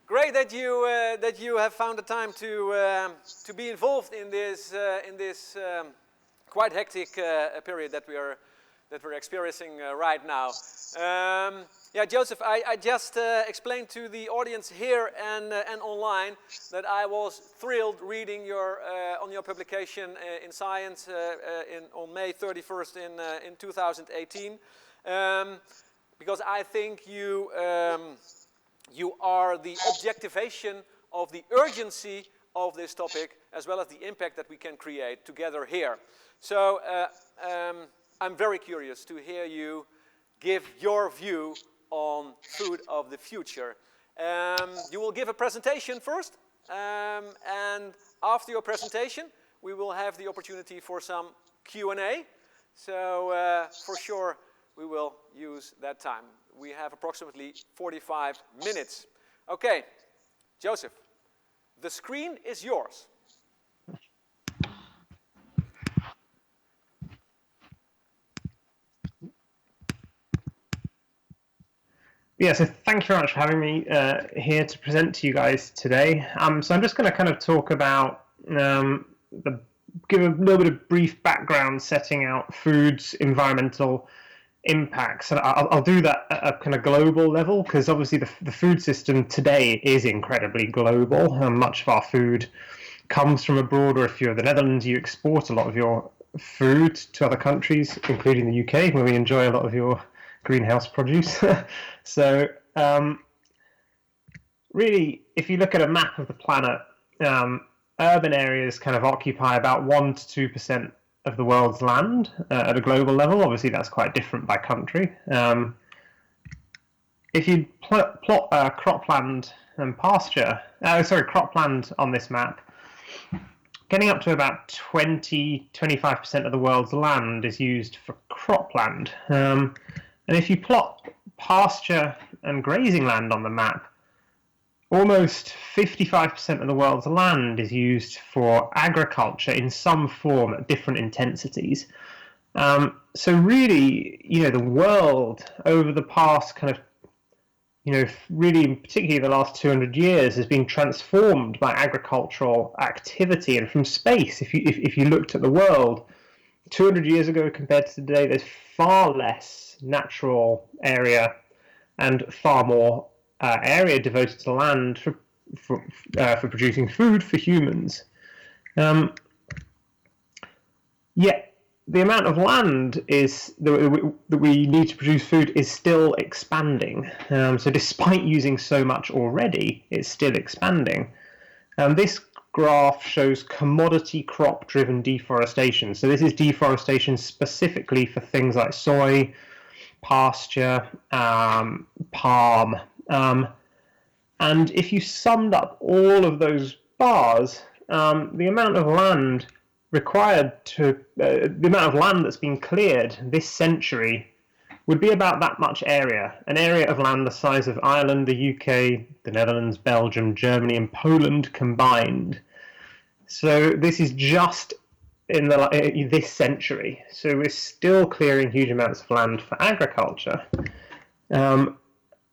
Great that you have found the time to be involved in this quite hectic period that we're experiencing right now. Yeah, Joseph, I just explained to the audience here and online that I was thrilled reading on your publication in Science on May 31st in 2018, because I think you are the objectivation of the urgency of this topic, as well as the impact that we can create together here. So I'm very curious to hear you give your view on food of the future. You will give a presentation first, and after your presentation we will have the opportunity for some Q&A. So for sure we will use that time. We have approximately 45 minutes. Okay, Joseph, the screen is yours. Yeah, so thank you very much for having me here to present to you guys today. So I'm just going to kind of talk about, give a little bit of brief background setting out food's environmental impacts. And I'll do that at a kind of global level, because obviously the food system today is incredibly global. Much of our food comes from abroad, or if you're the Netherlands, you export a lot of your food to other countries, including the UK, where we enjoy a lot of your greenhouse produce. So really, if you look at a map of the planet, urban areas kind of occupy about 1 to 2% of the world's land at a global level. Obviously, that's quite different by country. If you plot cropland and pasture, cropland on this map, getting up to about 20-25% of the world's land is used for cropland. And if you plot pasture and grazing land on the map, almost 55% of the world's land is used for agriculture in some form at different intensities. So really, the world over the past kind of, really particularly the last 200 years has been transformed by agricultural activity. And from space, if you looked at the world 200 years ago compared to today, there's far less natural area and far more area devoted to land for producing food for humans. Yet the amount of land that we need to produce food is still expanding. So despite using so much already, it's still expanding. This graph shows commodity crop-driven deforestation. So this is deforestation specifically for things like soy, pasture, palm. And if you summed up all of those bars, the amount of land required the amount of land that's been cleared this century would be about that much area, an area of land the size of Ireland, the UK, the Netherlands, Belgium, Germany, and Poland combined. So this is just in this century. So we're still clearing huge amounts of land for agriculture.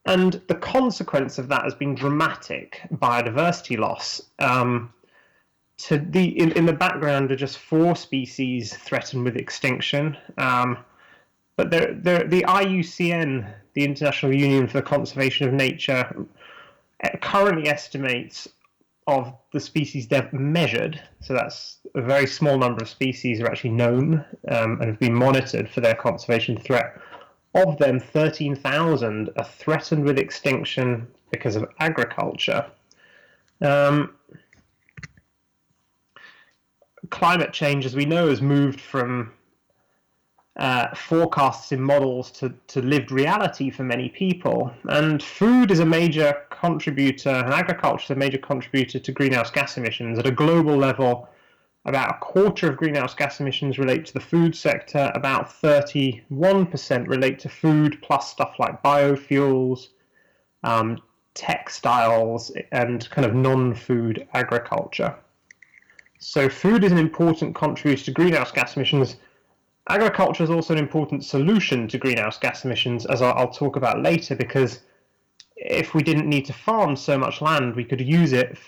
And the consequence of that has been dramatic biodiversity loss. In the background are just 4 species threatened with extinction. But the IUCN, the International Union for the Conservation of Nature, currently estimates of the species they've measured, so that's a very small number of species are actually known and have been monitored for their conservation threat. Of them, 13,000 are threatened with extinction because of agriculture. Climate change, as we know, has moved from forecasts in models to lived reality for many people. And food is a major contributor, and agriculture is a major contributor to greenhouse gas emissions. At a global level, about 1/4 of greenhouse gas emissions relate to the food sector, about 31% relate to food, plus stuff like biofuels, textiles, and kind of non-food agriculture. So food is an important contributor to greenhouse gas emissions. Agriculture is also an important solution to greenhouse gas emissions, as I'll talk about later, because if we didn't need to farm so much land, we could use it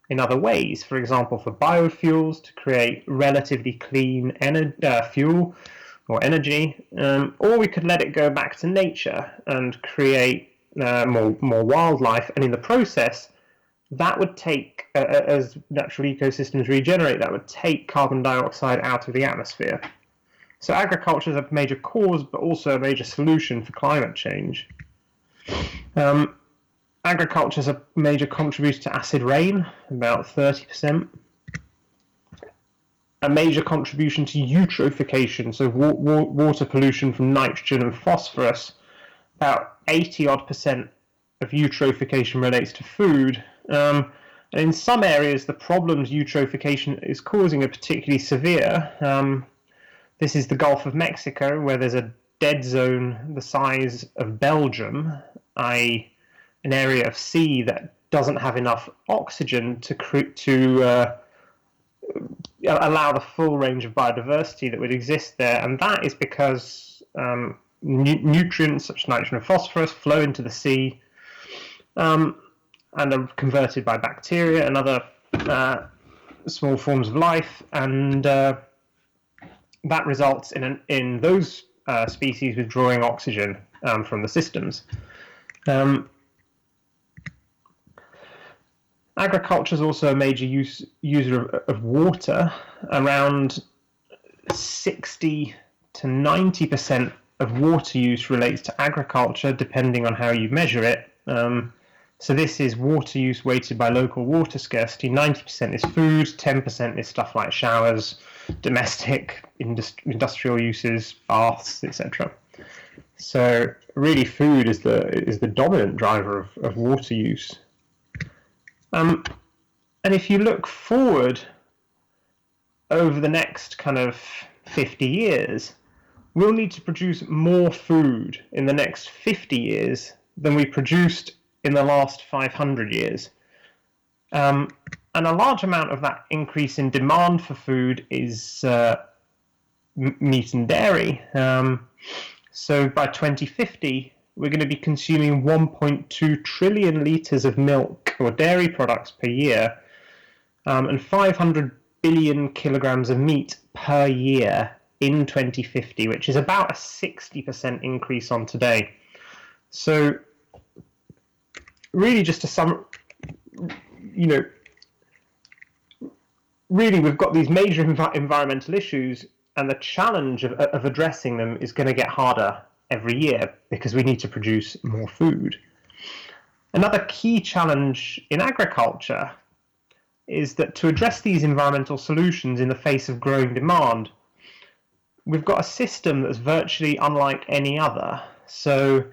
in other ways. For example, for biofuels, to create relatively clean fuel or energy, or we could let it go back to nature and create more wildlife. And in the process, that would take, as natural ecosystems regenerate, that would take carbon dioxide out of the atmosphere. So agriculture is a major cause, but also a major solution for climate change. Agriculture is a major contributor to acid rain, about 30%. A major contribution to eutrophication, so water pollution from nitrogen and phosphorus. About 80% of eutrophication relates to food. And in some areas, the problems eutrophication is causing are particularly severe. This is the Gulf of Mexico, where there's a dead zone the size of Belgium, i.e. an area of sea that doesn't have enough oxygen to allow the full range of biodiversity that would exist there. And that is because nutrients such as nitrogen and phosphorus flow into the sea and are converted by bacteria and other small forms of life, and that results in those species withdrawing oxygen from the systems. Agriculture is also a major user of water. Around 60 to 90% of water use relates to agriculture, depending on how you measure it. So this is water use weighted by local water scarcity. 90% is food, 10% is stuff like showers, domestic, industrial uses, baths, etc. So really food is the dominant driver of water use. And if you look forward over the next kind of 50 years, we'll need to produce more food in the next 50 years than we produced in the last 500 years. And a large amount of that increase in demand for food is meat and dairy. So by 2050, we're going to be consuming 1.2 trillion litres of milk or dairy products per year, and 500 billion kilograms of meat per year in 2050, which is about a 60% increase on today. So really just to sum, really we've got these major environmental issues, and the challenge of addressing them is going to get harder every year because we need to produce more food. Another key challenge in agriculture is that to address these environmental solutions in the face of growing demand, we've got a system that's virtually unlike any other. So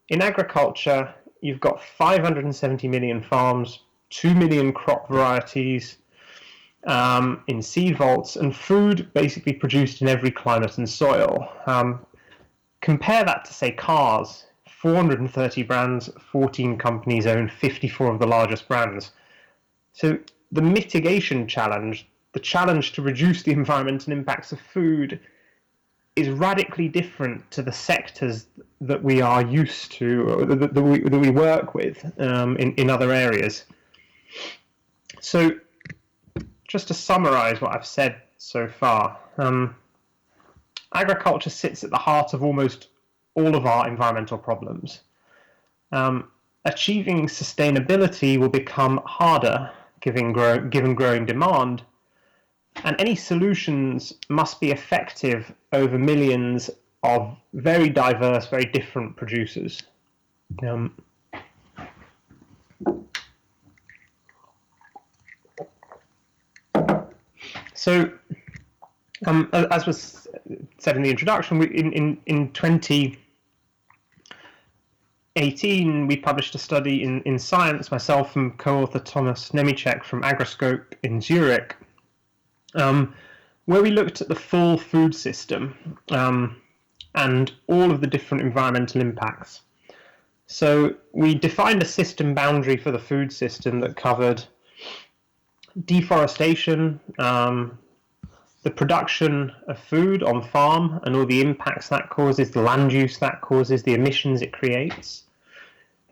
in agriculture, you've got 570 million farms, 2 million crop varieties in seed vaults, and food basically produced in every climate and soil. Compare that to, say, cars. 430 brands, 14 companies own 54 of the largest brands. So the mitigation challenge, the challenge to reduce the environmental impacts of food, is radically different to the sectors that we are used to, or that we work with in other areas. So just to summarize what I've said so far, agriculture sits at the heart of almost all of our environmental problems. Achieving sustainability will become harder given growing demand, and any solutions must be effective over millions of very diverse, very different producers. So, as was said in the introduction, in 2018, we published a study in Science, myself and co-author Thomas Nemicek from Agroscope in Zurich, where we looked at the full food system and all of the different environmental impacts. So we defined a system boundary for the food system that covered deforestation, the production of food on farm and all the impacts that causes, the land use that causes, the emissions it creates.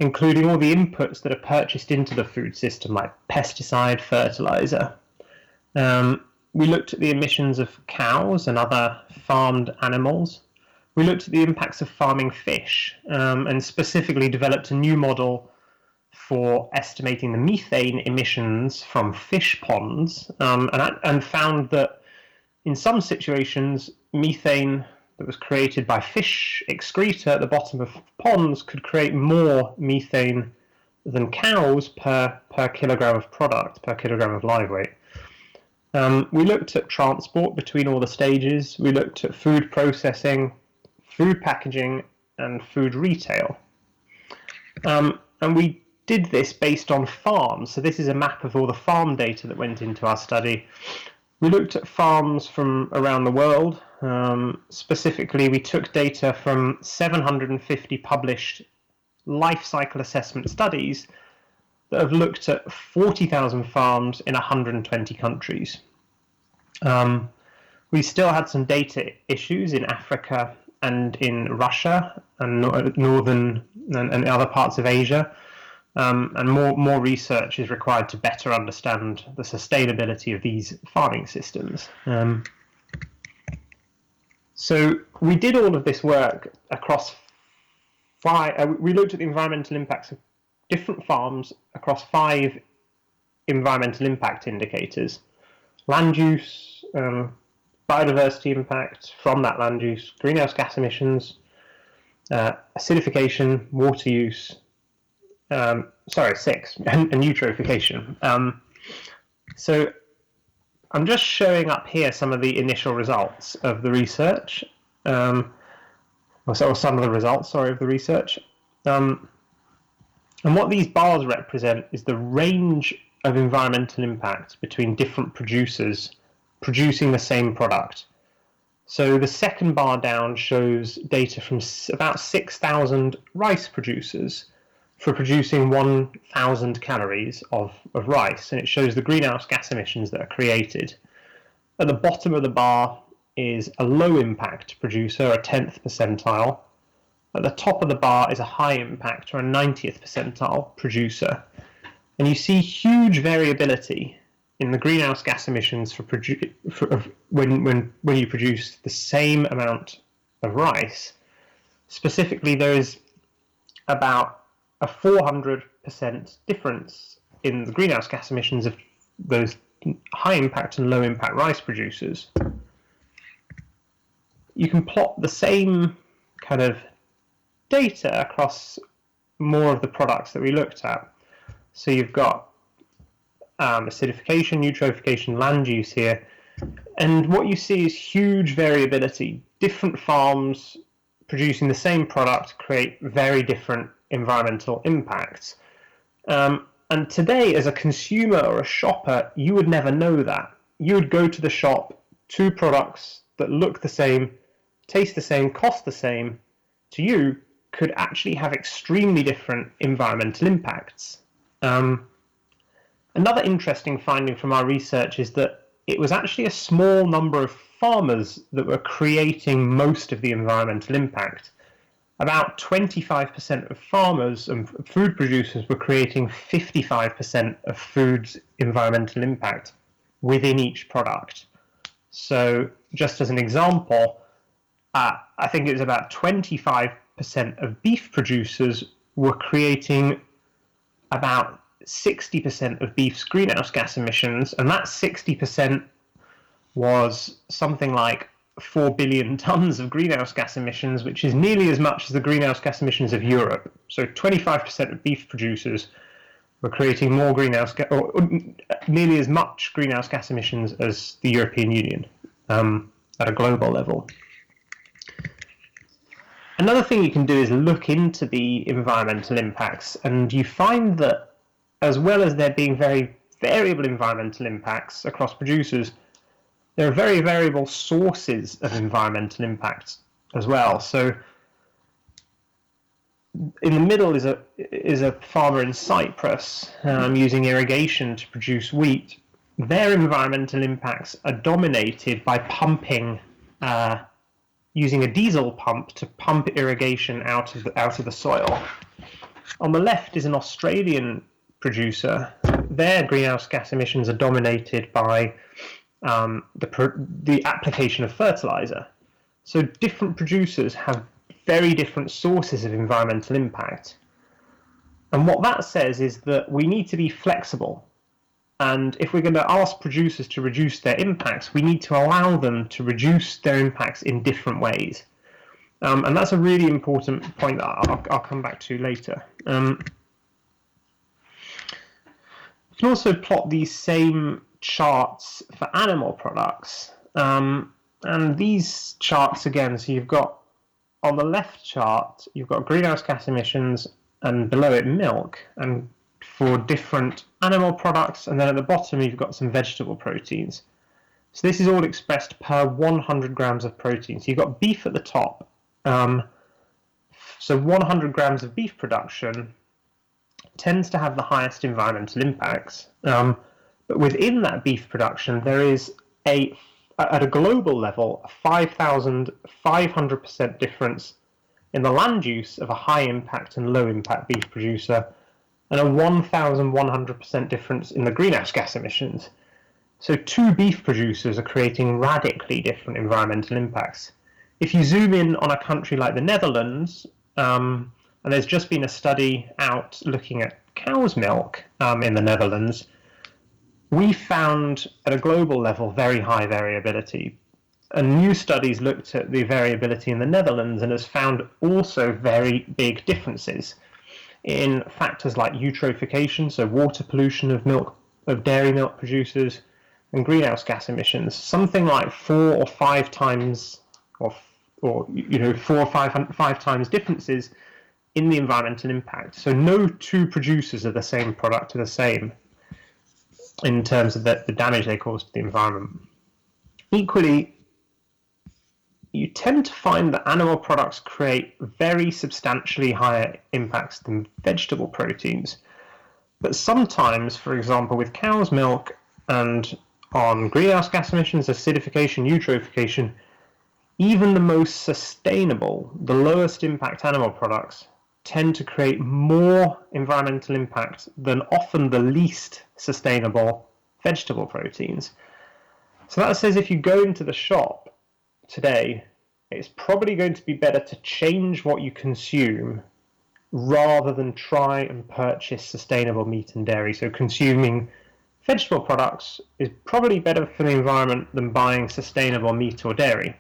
including all the inputs that are purchased into the food system, like pesticide, fertilizer. We looked at the emissions of cows and other farmed animals. We looked at the impacts of farming fish, and specifically developed a new model for estimating the methane emissions from fish ponds, and found that in some situations, methane that was created by fish excreta at the bottom of ponds could create more methane than cows per kilogram of product, per kilogram of live weight. We looked at transport between all the stages. We looked at food processing, food packaging, and food retail. And we did this based on farms. So this is a map of all the farm data that went into our study. We looked at farms from around the world. Specifically, we took data from 750 published life cycle assessment studies that have looked at 40,000 farms in 120 countries. We still had some data issues in Africa and in Russia and northern and other parts of Asia. And more research is required to better understand the sustainability of these farming systems. So we did all of this work across we looked at the environmental impacts of different farms across 5 environmental impact indicators: land use, biodiversity impact from that land use, greenhouse gas emissions, acidification, water use, 6, and eutrophication. So I'm just showing up here some of the initial results of the research, or some of the results, of the research. And what these bars represent is the range of environmental impact between different producers producing the same product. So the second bar down shows data from about 6,000 rice producers for producing 1,000 calories of rice, and it shows the greenhouse gas emissions that are created. At the bottom of the bar is a low impact producer, a 10th percentile. At the top of the bar is a high impact, or a 90th percentile producer. And you see huge variability in the greenhouse gas emissions when you produce the same amount of rice. Specifically, there is about a 400% difference in the greenhouse gas emissions of those high impact and low impact rice producers. You can plot the same kind of data across more of the products that we looked at. So you've got acidification, eutrophication, land use here, and what you see is huge variability. Different farms producing the same product create very different environmental impacts. And today, as a consumer or a shopper, you would never know that. You would go to the shop, 2 products that look the same, taste the same, cost the same, to you, could actually have extremely different environmental impacts. Another interesting finding from our research is that it was actually a small number of farmers that were creating most of the environmental impact. About 25% of farmers and food producers were creating 55% of food's environmental impact within each product. So just as an example, I think it was about 25% of beef producers were creating about 60% of beef's greenhouse gas emissions, and that 60% was something like 4 billion tons of greenhouse gas emissions, which is nearly as much as the greenhouse gas emissions of Europe. So 25% of beef producers were creating more greenhouse gas, or nearly as much greenhouse gas emissions as the European Union at a global level. Another thing you can do is look into the environmental impacts, and you find that as well as there being very variable environmental impacts across producers, there are very variable sources of environmental impacts as well. So in the middle is a farmer in Cyprus using irrigation to produce wheat. Their environmental impacts are dominated by pumping, using a diesel pump to pump irrigation out of the soil. On the left is an Australian producer. Their greenhouse gas emissions are dominated by the application of fertilizer. So different producers have very different sources of environmental impact. And what that says is that we need to be flexible. And if we're going to ask producers to reduce their impacts, we need to allow them to reduce their impacts in different ways. And that's a really important point that I'll come back to later. You can also plot these same charts for animal products. And these charts again, so you've got on the left chart, you've got greenhouse gas emissions and below it milk, and for different animal products, and then at the bottom you've got some vegetable proteins. So this is all expressed per 100 grams of protein. So you've got beef at the top. So 100 grams of beef production tends to have the highest environmental impacts. But within that beef production, there is at a global level, a 5,500% difference in the land use of a high impact and low impact beef producer, and a 1,100% difference in the greenhouse gas emissions. So two beef producers are creating radically different environmental impacts. If you zoom in on a country like the Netherlands, and there's just been a study out looking at cow's milk in the Netherlands, we found at a global level very high variability. And new studies looked at the variability in the Netherlands and has found also very big differences in factors like eutrophication, so water pollution of dairy milk producers, and greenhouse gas emissions. Something like 4 or 5 times, or 4 or 5 times differences in the environmental impact. So no two producers of the same product are the same in terms of the damage they cause to the environment. Equally, you tend to find that animal products create very substantially higher impacts than vegetable proteins. But sometimes, for example, with cow's milk and on greenhouse gas emissions, acidification, eutrophication, even the most sustainable, the lowest impact animal products tend to create more environmental impact than often the least sustainable vegetable proteins. So that says if you go into the shop today, it's probably going to be better to change what you consume rather than try and purchase sustainable meat and dairy. So consuming vegetable products is probably better for the environment than buying sustainable meat or dairy.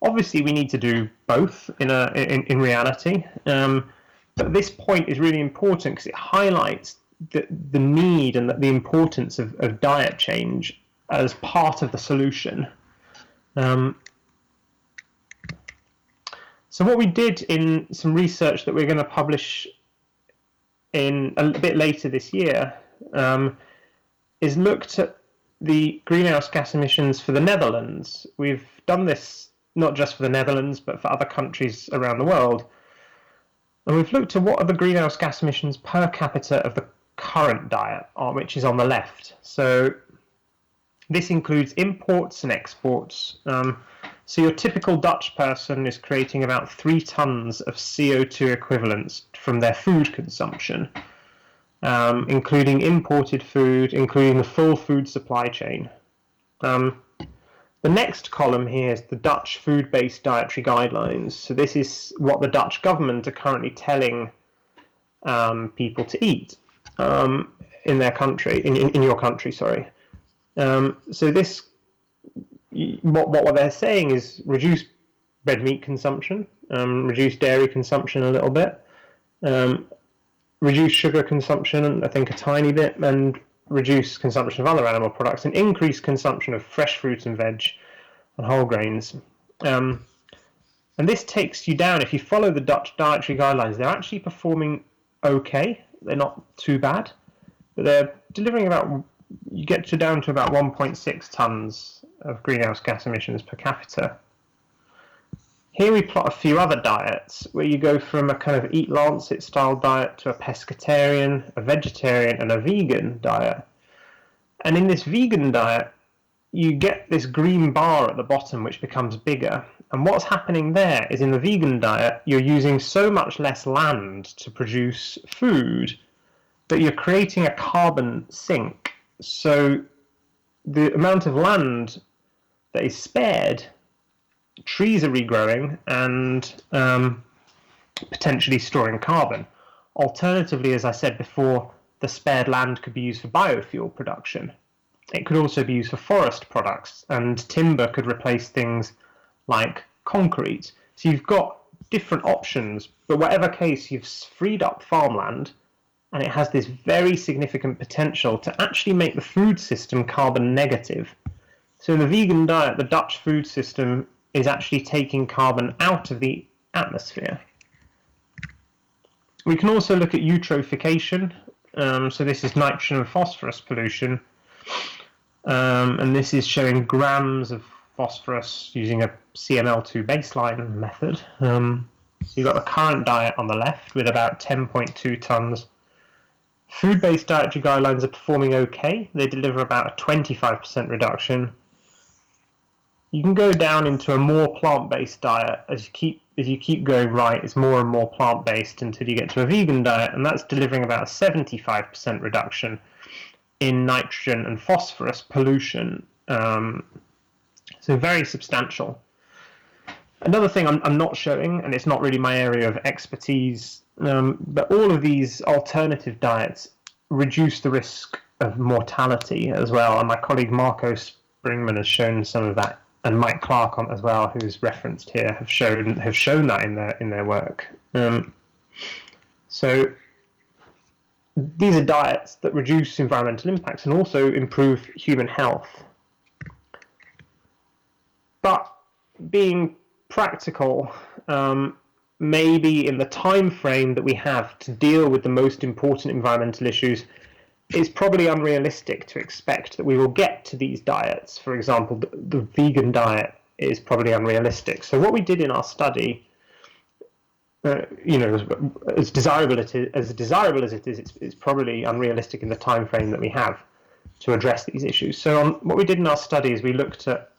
Obviously, we need to do both in reality, but this point is really important because it highlights the need and the importance of diet change as part of the solution. So what we did in some research that we're going to publish in a bit later this year is looked at the greenhouse gas emissions for the Netherlands. We've done this not just for the Netherlands, but for other countries around the world. And we've looked at what are the greenhouse gas emissions per capita of the current diet, which is on the left. So this includes imports and exports. So your typical Dutch person is creating about 3 tons of CO2 equivalents from their food consumption, including imported food, including the full food supply chain. The next column here is the Dutch food-based dietary guidelines. So this is what the Dutch government are currently telling people to eat in their country, in your country, sorry. So this, what they're saying is reduce red meat consumption, reduce dairy consumption a little bit, reduce sugar consumption, I think a tiny bit, and reduce consumption of other animal products, and increase consumption of fresh fruit and veg and whole grains. And this takes you down, if you follow the Dutch dietary guidelines, they're actually performing okay. They're not too bad, but they're delivering about, you get down to about 1.6 tons of greenhouse gas emissions per capita. Here we plot a few other diets where you go from a kind of Eat Lancet style diet to a pescatarian, a vegetarian, and a vegan diet. And in this vegan diet, you get this green bar at the bottom which becomes bigger, And what's happening there is in the vegan diet, you're using so much less land to produce food that you're creating a carbon sink. So the amount of land that is spared, trees are regrowing and potentially storing carbon. Alternatively, as I said before, the spared land could be used for biofuel production. It could also be used for forest products, and timber could replace things like concrete. So you've got different options, but whatever case, you've freed up farmland, and it has this very significant potential to actually make the food system carbon negative. So in the vegan diet, the Dutch food system is actually taking carbon out of the atmosphere. We can also look at eutrophication. So this is nitrogen and phosphorus pollution. And this is showing grams of phosphorus using a CML2 baseline method. So you've got the current diet on the left with about 10.2 tons. Food-based dietary guidelines are performing okay. They deliver about a 25% reduction. You can go down into a more plant-based diet as you keep going right. It's more and more plant-based until you get to a vegan diet, and that's delivering about a 75% reduction in nitrogen and phosphorus pollution. So very substantial. Another thing I'm not showing, and it's not really my area of expertise, but all of these alternative diets reduce the risk of mortality as well. And my colleague Marco Springman has shown some of that, and Mike Clark as well, who's referenced here, have shown that in their work. So these are diets that reduce environmental impacts and also improve human health. But being practical, maybe in the time frame that we have to deal with the most important environmental issues, it's probably unrealistic to expect that we will get to these diets. For example, the vegan diet is probably unrealistic. So what we did in our study, as desirable as it is, it's probably unrealistic in the time frame that we have to address these issues. So what we did in our study is we looked at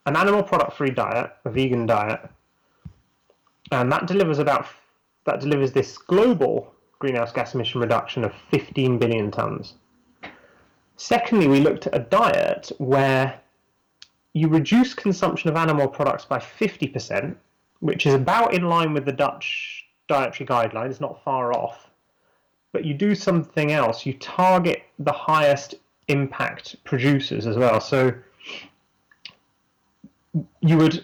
an animal product-free diet, a vegan diet, and that delivers this global greenhouse gas emission reduction of 15 billion tons. Secondly, we looked at a diet where you reduce consumption of animal products by 50%, which is about in line with the Dutch dietary guidelines, not far off, but you do something else. You target the highest impact producers as well. So you would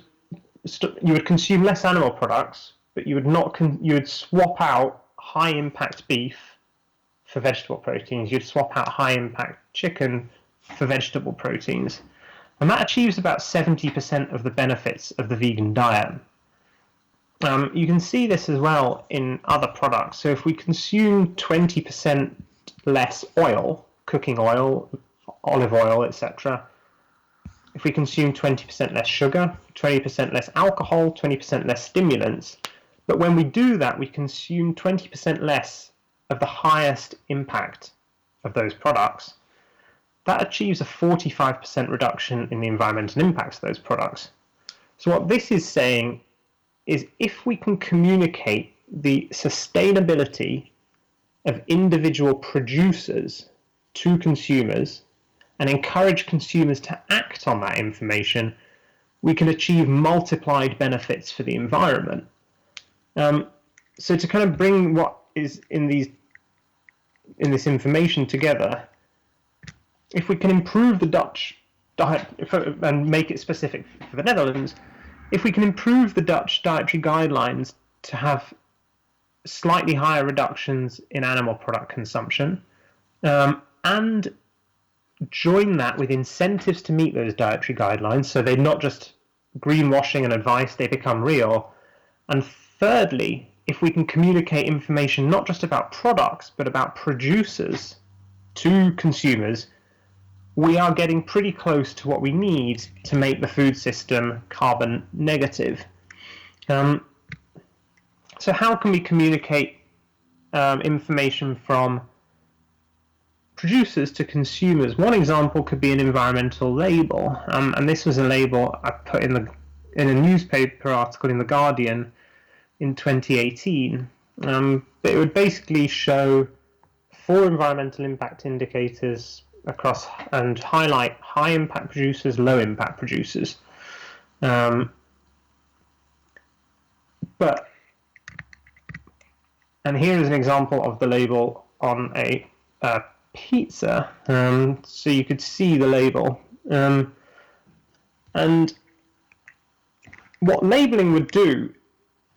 consume less animal products, but you would swap out high impact beef for vegetable proteins. You'd swap out high impact chicken for vegetable proteins. And that achieves about 70% of the benefits of the vegan diet. You can see this as well in other products. So if we consume 20% less oil, cooking oil, olive oil, etc., if we consume 20% less sugar, 20% less alcohol, 20% less stimulants, but when we do that, we consume 20% less of the highest impact of those products, that achieves a 45% reduction in the environmental impacts of those products. So what this is saying is if we can communicate the sustainability of individual producers to consumers and encourage consumers to act on that information, we can achieve multiplied benefits for the environment. So to kind of bring what is in this information together, if we can improve the Dutch diet and make it specific for the Netherlands, if we can improve the Dutch dietary guidelines to have slightly higher reductions in animal product consumption, and join that with incentives to meet those dietary guidelines, so they're not just greenwashing and advice, they become real. And thirdly, if we can communicate information not just about products, but about producers to consumers, we are getting pretty close to what we need to make the food system carbon negative. So how can we communicate information from producers to consumers? One example could be an environmental label, and this was a label I put in in a newspaper article in The Guardian in 2018. But it would basically show 4 environmental impact indicators across and highlight high impact producers, low impact producers. And here is an example of the label on a pizza. So you could see the label. And what labeling would do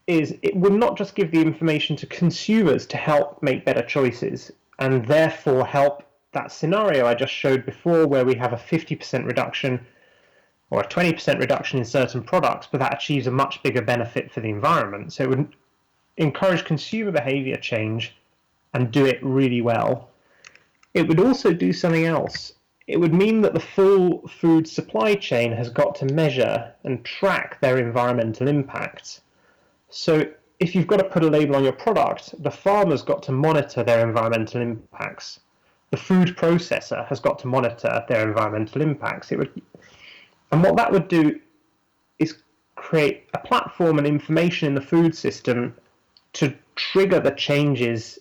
is it would not just give the information to consumers to help make better choices and therefore help that scenario I just showed before where we have a 50% reduction or a 20% reduction in certain products, but that achieves a much bigger benefit for the environment. So it would encourage consumer behavior change and do it really well. It would also do something else. It would mean that the full food supply chain has got to measure and track their environmental impacts. So if you've got to put a label on your product, the farmer's got to monitor their environmental impacts. The food processor has got to monitor their environmental impacts. And what that would do is create a platform and information in the food system to trigger the changes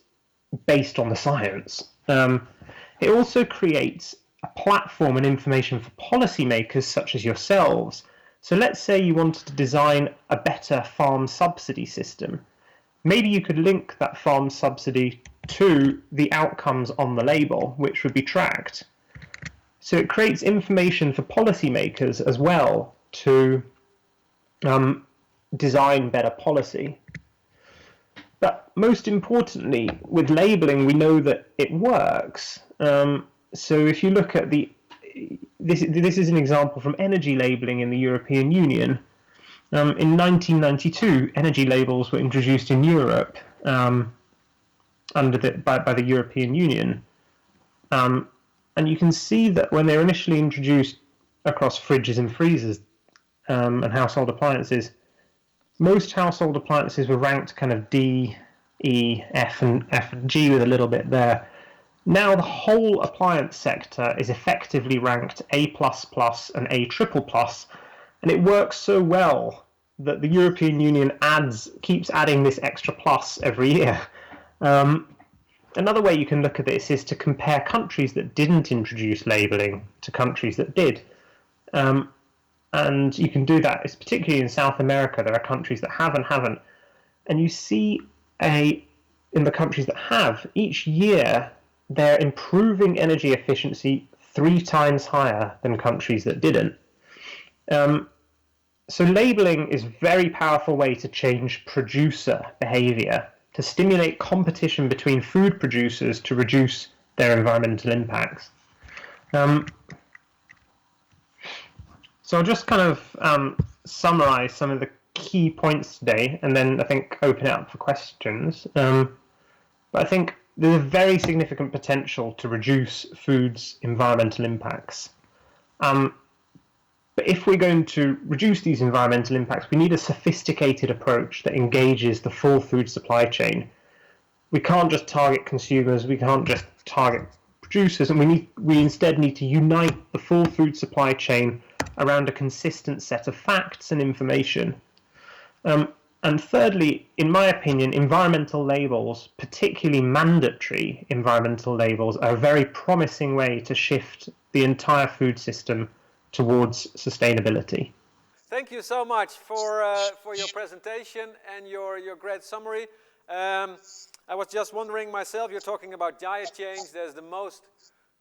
based on the science. It also creates a platform and information for policymakers such as yourselves. So let's say you wanted to design a better farm subsidy system. Maybe you could link that farm subsidy to the outcomes on the label, which would be tracked. So it creates information for policymakers as well to design better policy. But most importantly, with labeling, we know that it works. So if you look at this is an example from energy labeling in the European Union. In 1992, energy labels were introduced in Europe by the European Union. And you can see that when they were initially introduced across fridges and freezers and household appliances, most household appliances were ranked kind of D, E, F, and G with a little bit there. Now the whole appliance sector is effectively ranked A++ and A++, and it works so well that the European Union keeps adding this extra plus every year. Another way you can look at this is to compare countries that didn't introduce labelling to countries that did. And you can do that, it's particularly in South America, there are countries that have and haven't. And you see in the countries that have, each year they're improving energy efficiency 3 times higher than countries that didn't. So labeling is a very powerful way to change producer behavior, to stimulate competition between food producers to reduce their environmental impacts. So I'll just kind of summarize some of the key points today, and then I think open it up for questions. But I think there's a very significant potential to reduce food's environmental impacts. But if we're going to reduce these environmental impacts, we need a sophisticated approach that engages the full food supply chain. We can't just target consumers, we can't just target producers, and we instead need to unite the full food supply chain around a consistent set of facts and information. And thirdly, in my opinion, environmental labels, particularly mandatory environmental labels, are a very promising way to shift the entire food system towards sustainability. Thank you so much for your presentation and your great summary. I was just wondering myself, you're talking about diet change. There's the most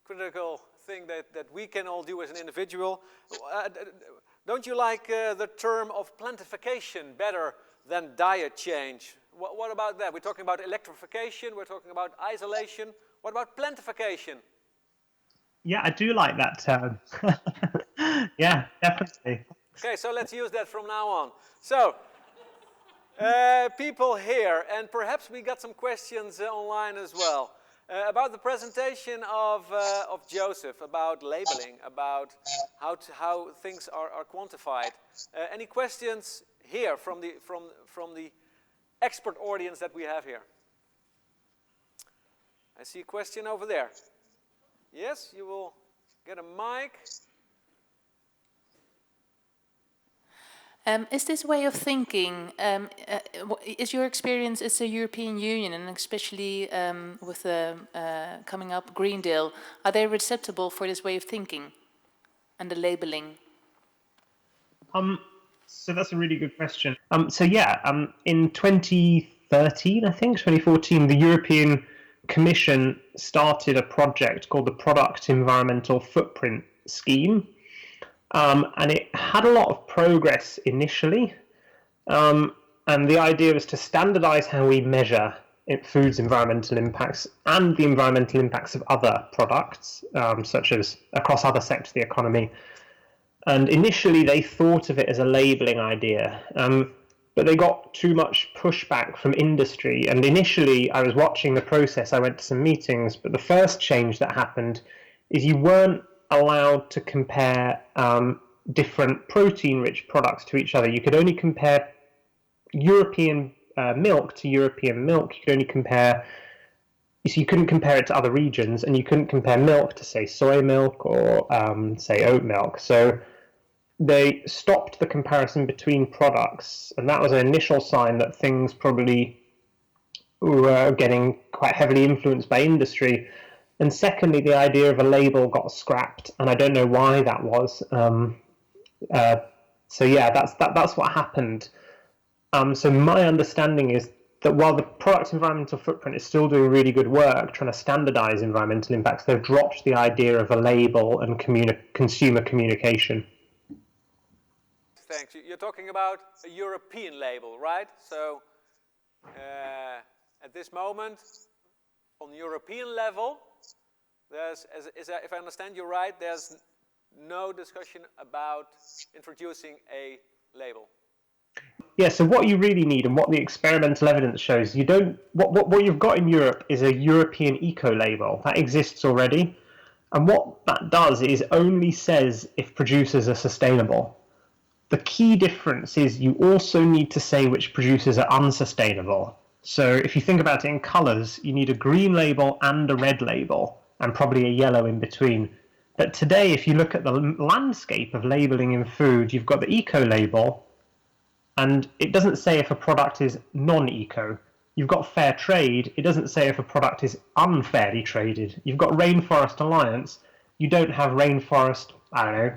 critical thing that we can all do as an individual. Don't you like the term of plantification better than diet change? What about that? We're talking about electrification, we're talking about isolation. What about plantification? Yeah, I do like that term. Yeah, definitely. Okay, so let's use that from now on. So, people here, and perhaps we got some questions online as well, about the presentation of Joseph, about labeling, about how things are quantified. Any questions here from the expert audience that we have here? I see a question over there. Yes, you will get a mic. Is this way of thinking, is your experience as the European Union, and especially with the coming up Green Deal, are they receptive for this way of thinking and the labeling? So that's a really good question. In 2013, I think, 2014, the European Commission started a project called the Product Environmental Footprint Scheme. And it had a lot of progress initially. And the idea was to standardize how we measure food's environmental impacts and the environmental impacts of other products, such as across other sectors of the economy. And initially they thought of it as a labeling idea, but they got too much pushback from industry. And initially I was watching the process, I went to some meetings, but the first change that happened is you weren't allowed to compare different protein-rich products to each other. You could only compare European milk to European milk. You could only compare, so you couldn't compare it to other regions, and you couldn't compare milk to, say, soy milk or, say, oat milk. So they stopped the comparison between products, and that was an initial sign that things probably were getting quite heavily influenced by industry. And secondly, the idea of a label got scrapped, and I don't know why that was. So yeah, that's what happened. So my understanding is that while the product environmental footprint is still doing really good work trying to standardize environmental impacts, they've dropped the idea of a label and consumer communication. Thanks. You're talking about a European label, right? So at this moment, on European level, if I understand you right, there's no discussion about introducing a label. Yeah, so what you really need, and what the experimental evidence shows, what you've got in Europe is a European eco-label. That exists already. And what that does is only says if producers are sustainable. The key difference is you also need to say which producers are unsustainable. So if you think about it in colours, you need a green label and a red label, and probably a yellow in between. But today, if you look at the landscape of labelling in food, you've got the eco-label, and it doesn't say if a product is non-eco. You've got fair trade, it doesn't say if a product is unfairly traded. You've got Rainforest Alliance, you don't have rainforest, I don't know,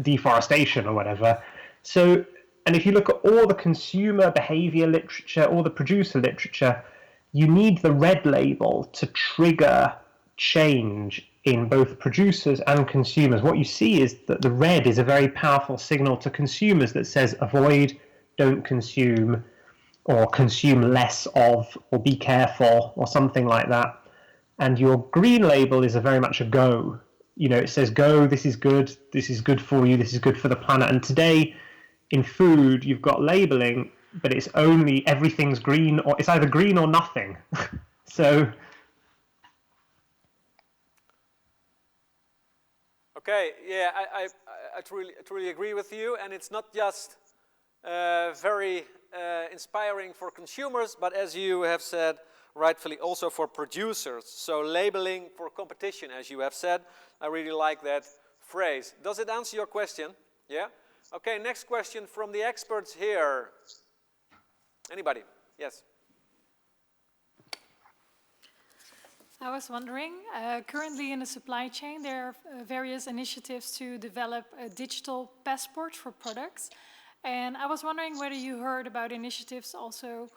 deforestation or whatever. So, and if you look at all the consumer behavior literature, all the producer literature, you need the red label to trigger change in both producers and consumers. What you see is that the red is a very powerful signal to consumers that says avoid, don't consume, or consume less of, or be careful, or something like that. And your green label is very much a go. You know, it says go, this is good for you, this is good for the planet. And today in food, you've got labeling, but it's only everything's green, or it's either green or nothing. So. Okay, yeah, I truly agree with you, and it's not just very inspiring for consumers, but as you have said, rightfully also for producers. So labeling for competition, as you have said, I really like that phrase. Does it answer your question? Yeah? Okay, next question from the experts here. Anybody? Yes. I was wondering, currently in the supply chain there are various initiatives to develop a digital passport for products. And I was wondering whether you heard about initiatives also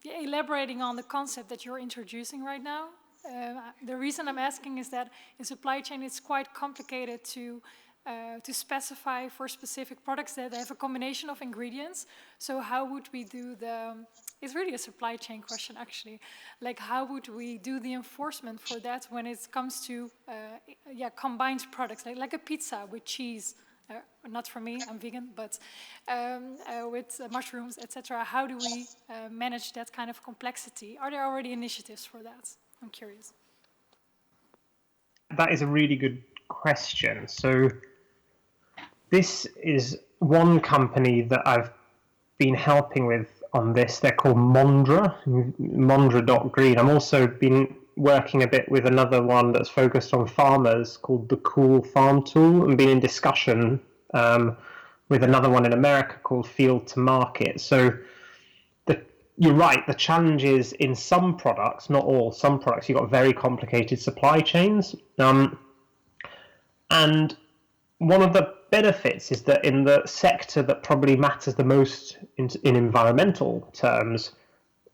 elaborating on the concept that you're introducing right now. The reason I'm asking is that in supply chain it's quite complicated to specify for specific products that have a combination of ingredients. So how would we do it's really a supply chain question actually. Like how would we do the enforcement for that when it comes to combined products, like a pizza with cheese, not for me, I'm vegan, but with mushrooms, etc. How do we manage that kind of complexity? Are there already initiatives for that? I'm curious. That is a really good question. So this is one company that I've been helping with on this. They're called Mondra.green. I'm also been working a bit with another one that's focused on farmers called the Cool Farm Tool, and been in discussion with another one in America called field to market. So you're right, the challenge is in some products, not all, some products, you've got very complicated supply chains. And one of the benefits is that in the sector that probably matters the most in environmental terms,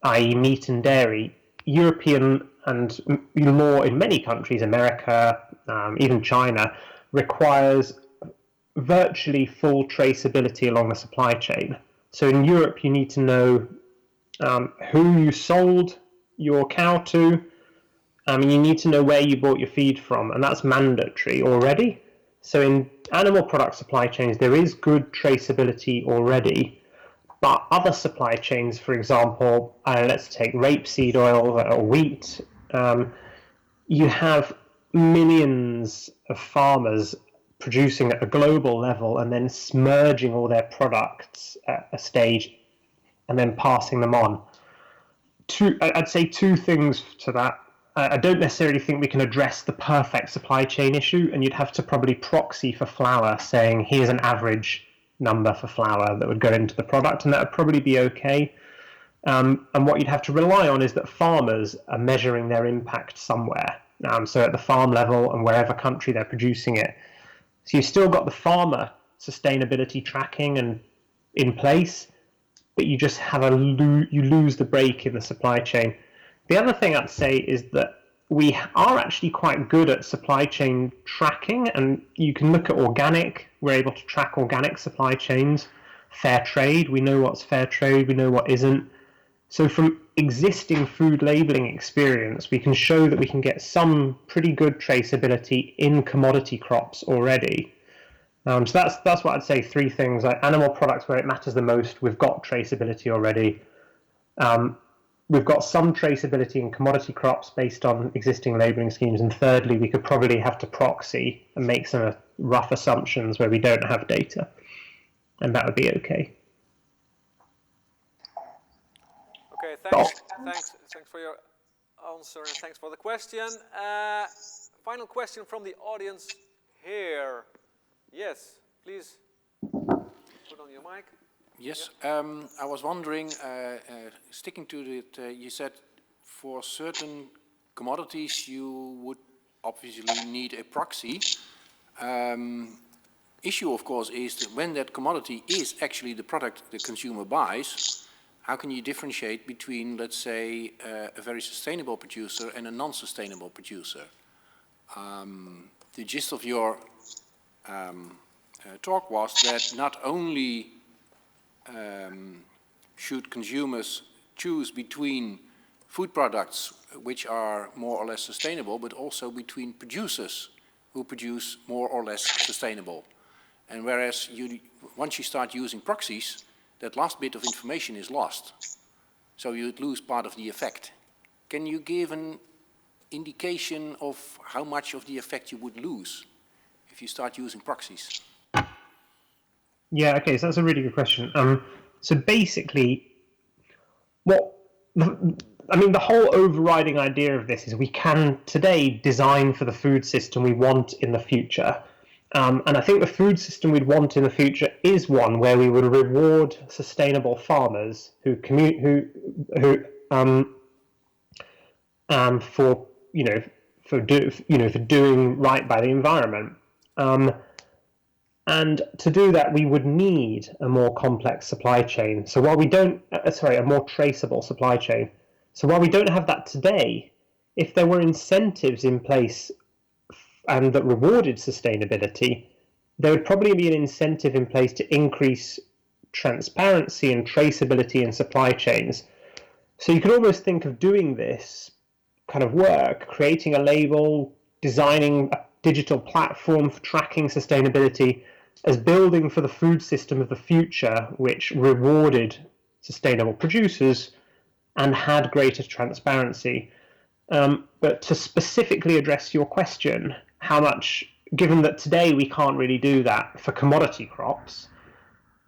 i.e. meat and dairy, European and law in many countries, America, even China, requires virtually full traceability along the supply chain. So in Europe, you need to know who you sold your cow to, and you need to know where you bought your feed from, and that's mandatory already. So in animal product supply chains, there is good traceability already, but other supply chains, for example, let's take rapeseed oil or wheat, you have millions of farmers producing at a global level and then merging all their products at a stage and then passing them on. I'd say two things to that. I don't necessarily think we can address the perfect supply chain issue, and you'd have to probably proxy for flour, saying here's an average number for flour that would go into the product, and that would probably be okay. And what you'd have to rely on is that farmers are measuring their impact somewhere. So at the farm level and wherever country they're producing it. So you've still got the farmer sustainability tracking and in place, but you just have you lose the break in the supply chain. The other thing I'd say is that we are actually quite good at supply chain tracking, and you can look at organic. We're able to track organic supply chains, fair trade. We know what's fair trade, we know what isn't. So from existing food labeling experience, we can show that we can get some pretty good traceability in commodity crops already. So that's what I'd say, three things. Like animal products where it matters the most, we've got traceability already. We've got some traceability in commodity crops based on existing labelling schemes. And thirdly, we could probably have to proxy and make some rough assumptions where we don't have data. And that would be okay. Okay, thanks for your answer and thanks for the question. Final question from the audience here. Yes, please put on your mic. Yes, I was wondering, sticking to it, you said for certain commodities you would obviously need a proxy. Issue, of course, is that when that commodity is actually the product the consumer buys, how can you differentiate between, let's say, a very sustainable producer and a non-sustainable producer? The gist of your talk was that not only should consumers choose between food products which are more or less sustainable, but also between producers who produce more or less sustainable. And whereas once you start using proxies, that last bit of information is lost. So you'd lose part of the effect. Can you give an indication of how much of the effect you would lose if you start using proxies? Yeah, okay, so that's a really good question. So basically, the whole overriding idea of this is we can today design for the food system we want in the future. And I think the food system we'd want in the future is one where we would reward sustainable farmers for doing right by the environment. And to do that, we would need a more complex supply chain. So while we don't, a more traceable supply chain. So while we don't have that today, if there were incentives in place and that rewarded sustainability, there would probably be an incentive in place to increase transparency and traceability in supply chains. So you could almost think of doing this kind of work, creating a label, designing a digital platform for tracking sustainability as building for the food system of the future, which rewarded sustainable producers and had greater transparency. But to specifically address your question, how much, given that today we can't really do that for commodity crops,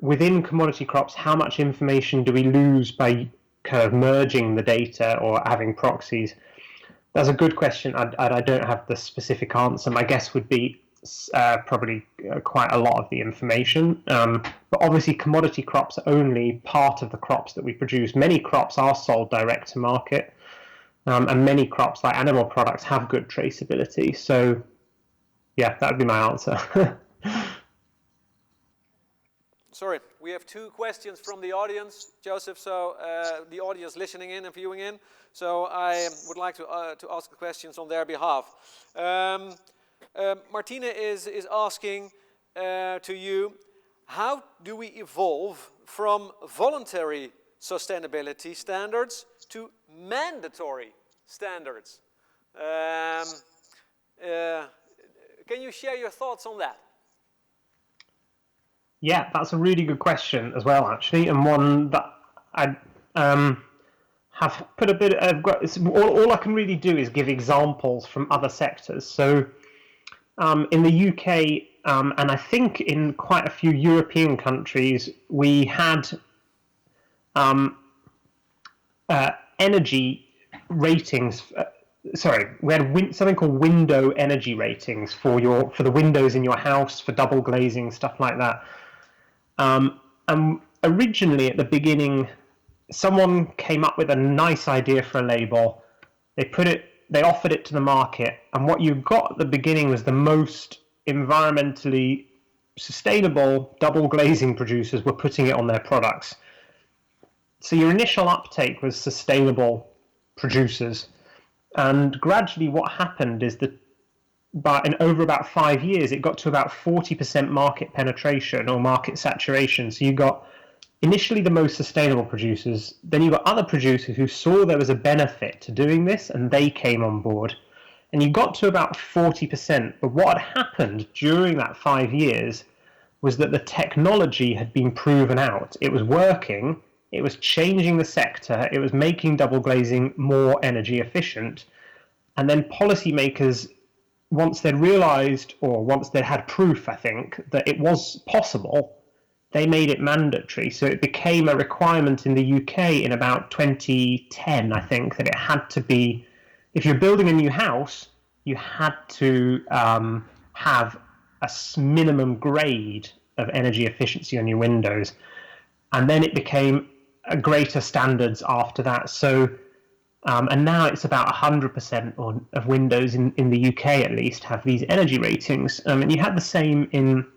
within commodity crops, how much information do we lose by kind of merging the data or having proxies? That's a good question. I don't have the specific answer. My guess would be probably quite a lot of the information. But obviously commodity crops are only part of the crops that we produce. Many crops are sold direct to market, and many crops like animal products have good traceability. So yeah, that would be my answer. Sorry, we have 2 questions from the audience, Joseph, so the audience listening in and viewing in. So I would like to ask the questions on their behalf. Martina is asking to you, how do we evolve from voluntary sustainability standards to mandatory standards? Can you share your thoughts on that? Yeah, that's a really good question as well, actually, and one that I have put a bit. All I can really do is give examples from other sectors. So, in the UK, and I think in quite a few European countries, we had energy ratings. We had something called window energy ratings for the windows in your house, for double glazing, stuff like that. And originally, at the beginning, someone came up with a nice idea for a label. They offered it to the market, and what you got at the beginning was the most environmentally sustainable double glazing producers were putting it on their products. So your initial uptake was sustainable producers, and gradually what happened is that over about 5 years, it got to about 40% market penetration or market saturation. So you got initially the most sustainable producers, then you got other producers who saw there was a benefit to doing this, and they came on board. And you got to about 40%. But what had happened during that 5 years was that the technology had been proven out. It was working, it was changing the sector, it was making double glazing more energy efficient. And then policymakers, once they'd realized, or once they had proof, I think, that it was possible, they made it mandatory. So it became a requirement in the UK in about 2010, I think, that it had to be, if you're building a new house, you had to have a minimum grade of energy efficiency on your windows. And then it became a greater standards after that. So and now it's about 100% of windows in the UK, at least, have these energy ratings. And you had the same in,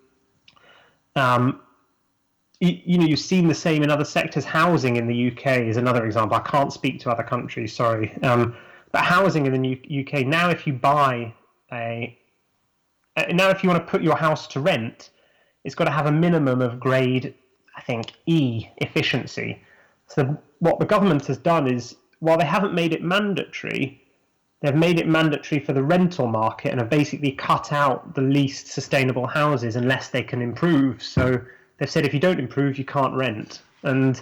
you've seen the same in other sectors. Housing in the UK is another example. I can't speak to other countries, sorry. But housing in the UK, now if you buy now if you want to put your house to rent, it's got to have a minimum of grade, I think, E efficiency. So what the government has done is, while they haven't made it mandatory, they've made it mandatory for the rental market and have basically cut out the least sustainable houses unless they can improve. So they've said if you don't improve, you can't rent. And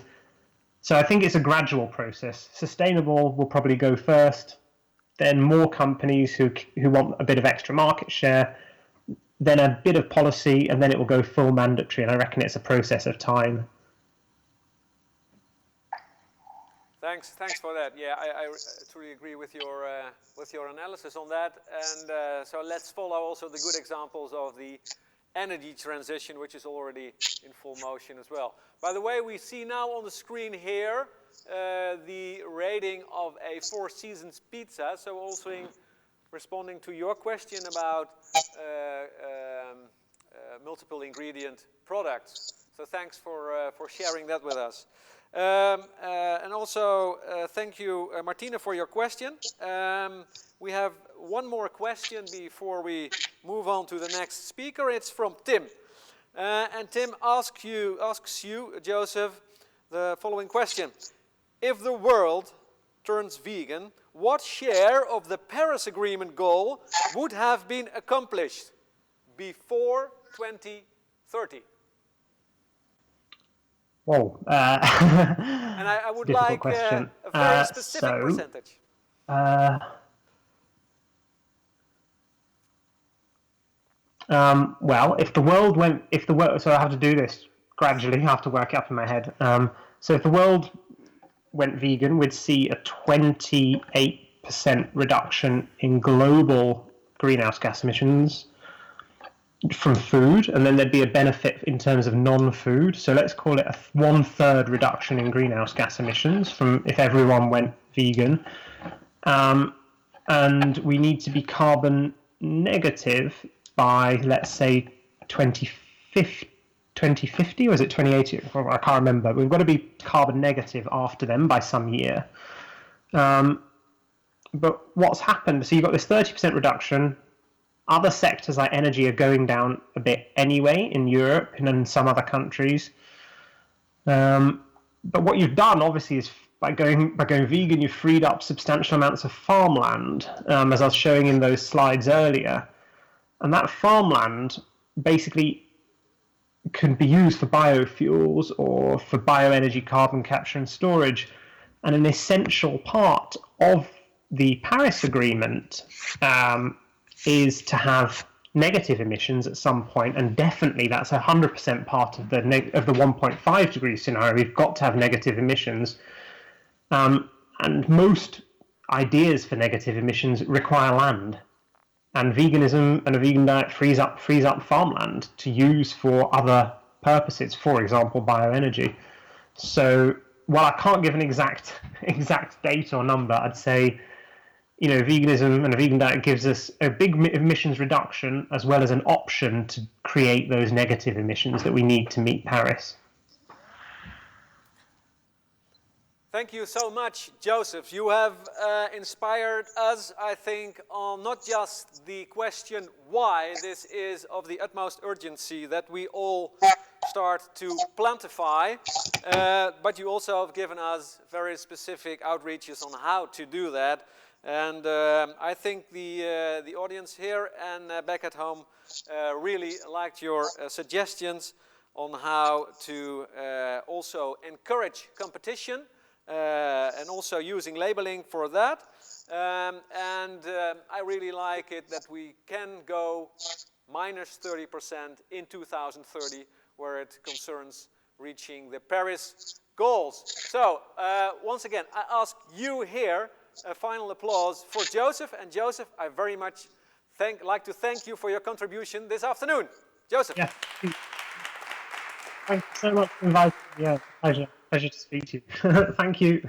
so I think it's a gradual process. Sustainable will probably go first, then more companies who want a bit of extra market share, then a bit of policy, and then it will go full mandatory. And I reckon it's a process of time. Thanks for that. Yeah, I truly agree with your analysis on that. And so let's follow also the good examples of the energy transition, which is already in full motion as well. By the way, we see now on the screen here the rating of a Four Seasons pizza. So also responding to your question about multiple ingredient products. So thanks for sharing that with us. And also thank you, Martina, for your question. We have one more question before we move on to the next speaker. It's from Tim. And Tim asks you, Joseph, the following question. If the world turns vegan, what share of the Paris Agreement goal would have been accomplished before 2030? Whoa. And I would like a very specific percentage. Well, so I have to do this gradually. I have to work it up in my head. So if the world went vegan, we'd see a 28% reduction in global greenhouse gas emissions. from food, and then there'd be a benefit in terms of non-food. So let's call it a 1/3 reduction in greenhouse gas emissions from if everyone went vegan. And we need to be carbon negative by, let's say, 2050, or is it 2080? I can't remember. We've got to be carbon negative after them by some year. But what's happened, so you've got this 30% reduction. Other sectors like energy are going down a bit anyway in Europe and in some other countries. But what you've done, obviously, is by going vegan, you've freed up substantial amounts of farmland, as I was showing in those slides earlier. And that farmland basically can be used for biofuels or for bioenergy, carbon capture and storage. And an essential part of the Paris Agreement is to have negative emissions at some point, and definitely that's 100% part of the 1.5 degree scenario. We've got to have negative emissions, and most ideas for negative emissions require land, and veganism and a vegan diet frees up farmland to use for other purposes, for example bioenergy. So while I can't give an exact date or number, I'd say, you know, veganism and a vegan diet gives us a big emissions reduction as well as an option to create those negative emissions that we need to meet Paris. Thank you so much, Joseph. You have inspired us, I think, on not just the question why this is of the utmost urgency that we all start to plantify, but you also have given us very specific outreaches on how to do that. And I think the audience here and back at home really liked your suggestions on how to also encourage competition and also using labeling for that. I really like it that we can go minus 30% in 2030 where it concerns reaching the Paris goals. So once again, I ask you here a final applause for Joseph. And Joseph, I very much like to thank you for your contribution this afternoon. Joseph. Yeah. Thank you so much for inviting me. Yeah, pleasure to speak to you. Thank you.